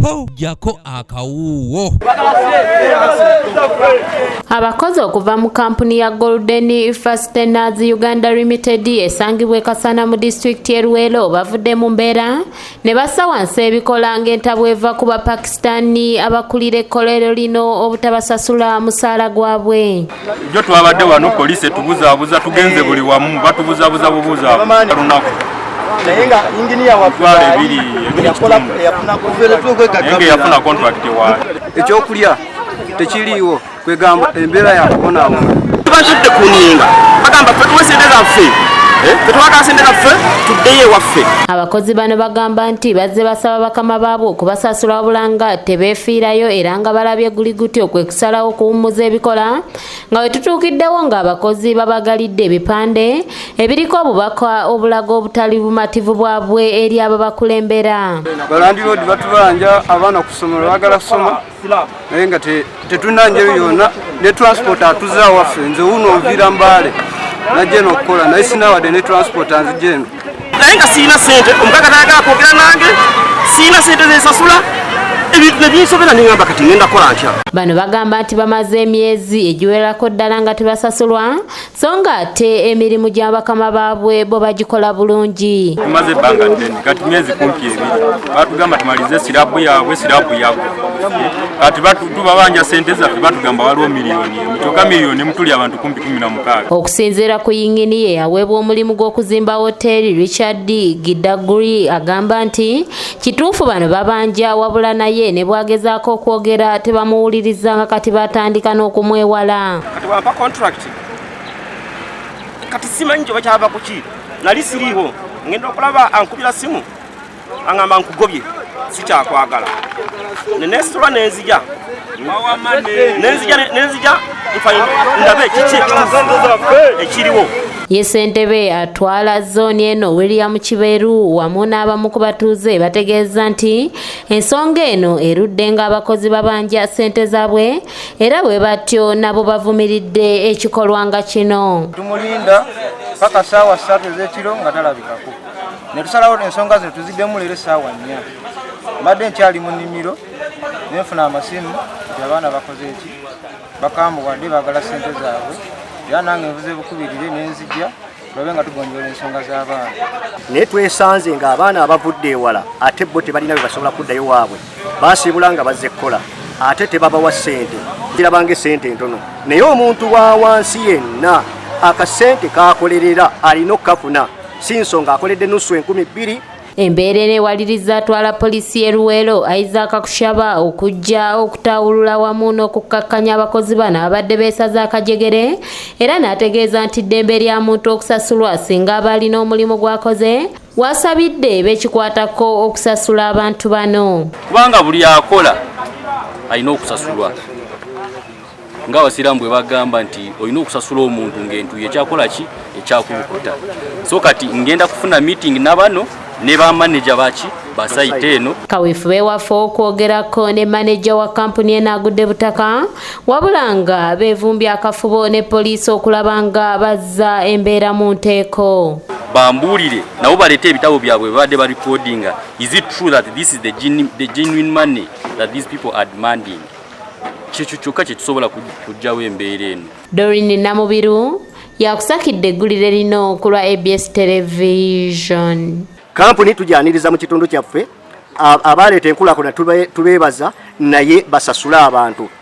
po jako akawuwo. Abakozi okuva mu kampuni ya Golden Fasteners Uganda Limited esangibwa Kasana mu district ya Luweero bavudde mu mbeera ne bassa wansi ebikola ng'entabwe eva ku Bapakistani abakulira ekkolero lino obutabasasula musaala gwabwe. Jo twabadde wano poliisi etubuzaabuza tugenze buli wamu batubuzaabuza lunaku. Nayenga engineer wa twala ebiri yafuna contract wa ekyokulya tekiriiwo kwegamba embeera yakubonawo tubazudde kuninga bagamba tuwesendeza ffe tetwakasendeza ffe tuddeyo waffe. Abakozi bano bagamba nti bazze basaba bakama baabwe okubasasula wabulanga tebeefiirayo era nga balabye guli gutyo kwe kusalawo okuwummuza ebikola nga we tutuukiddewo ng'abakozi babagalidde ebipande ebiriko obubaka obulaga obutali bumativu bwabwe eri abo bakulembera. balandiroodi batubanja abaana ku ssomero bagala kusoma naye nga tetunanjeyo yonna ne transport atuzza waffe nze wuno nviira Mbaale najja n'okukola naye sinawadde ne transport anzijja eno. Naye nga siina ssente omukaga tayagala kwogera nange siina ssente zensasula ebintu ne binsobera nengamba kati ngenda kola ntya. Bano bagamba nti bamaze emyezi egiwerako ddala nga tebasasulwa so nga ate emirimu gya bakama baabwe bo bagikola bulungi. Tumaze ebbanga ddene kati myezi kumpi ebiri batugamba tumalize sirabu yaabwe kati tubabanja ssente zaffe batugamba waliwo miliyoni emitoka miliyoni mutuli abantu kumpi 16. Okusinziira ku yinginiye aweebwa omulimu gw'okuzimba hoteri Richard Gidaguri agamba nti kituufu bano babanja wabula naye ne bwagezaako okwogera tebamuwuliriza nga kati batandika n'okumwewala. Kati wampa contract kati simanyi kyoba kyava kuki nali siriiwo ngenda okulaba ankubira simu angamba nkugobye sikyakwagala nenesitula nenzija ndabe kiki ekiriwo. Ye ssentebe atwala zooni eno William Kiberu wamu n'abamu ku batuuze bategeeza nti ensonga eno erudde ng'abakozi babanja ssente zaabwe era bwe batyo nabo bavumiridde ekikolwa nga kino. Tumulinda paka ssaawa 3 ez'ekiro nga talabikako ne tusalawo ensonga zino tuziddemu leero essaawa 4. Mbadde nkyali mu nnimiro nenfuna amasimu nti abaana bakoze eki bakambuwadde baagala ssente zaabwe era nange nvuze bukubirire nenzijja tulabe nga tugonjoola ensonga z'abaana. Naye twesanze ng'abaana abavudde ewala ate bo tebalina bye basobola kuddayo waabwe baasiibula nga bazze kukola ate tebabawa ssente kirabanga essente ntono naye omuntu wa wansi yenna akasente kaakolerera alina okukafuna si nsonga akoledde nusu 2,000. Embeera enewaliriza atwala poliisi y'e Luweero Isaac Kushaba okujja okutawulula wamu n'okukkakkanya abakozi bano abadde beesaza akajegere era n'ategeeza nti ddembe lya muntu okusasulwa singa aba alina omulimu gw'akoze wasabidde beekikwatako okusasula abantu bano kubanga buli akola alina okusasulwa nga abasiraamu bwe bagamba nti olina okusasula omuntu ng'entuye ekyakola ki ekyakulukuta so kati ngenda kufuna meeting n'abano ne ba manager baki basayite eno. Kaweefube waffe okwogerako ne manager wa kampuni enagudde butaka wabula nga beevumbye akafubo ne poliisi okulaba nga bazza embeera mu nteeko. Bambuulire nabo baleete ebitabo byabwe babadde barecordinga. Is it true that this is the genuine money that these people are demanding? Kyekyo kyokka kye tusobola kujjawo embeera eno. Doreen Namubiru yakusakidde eggulire lino ku lwa ABS Television. Kampuni tujyaniriza mu kitundu kyaffe abaleeta enkulaakulana tubeebaza naye basasule abantu.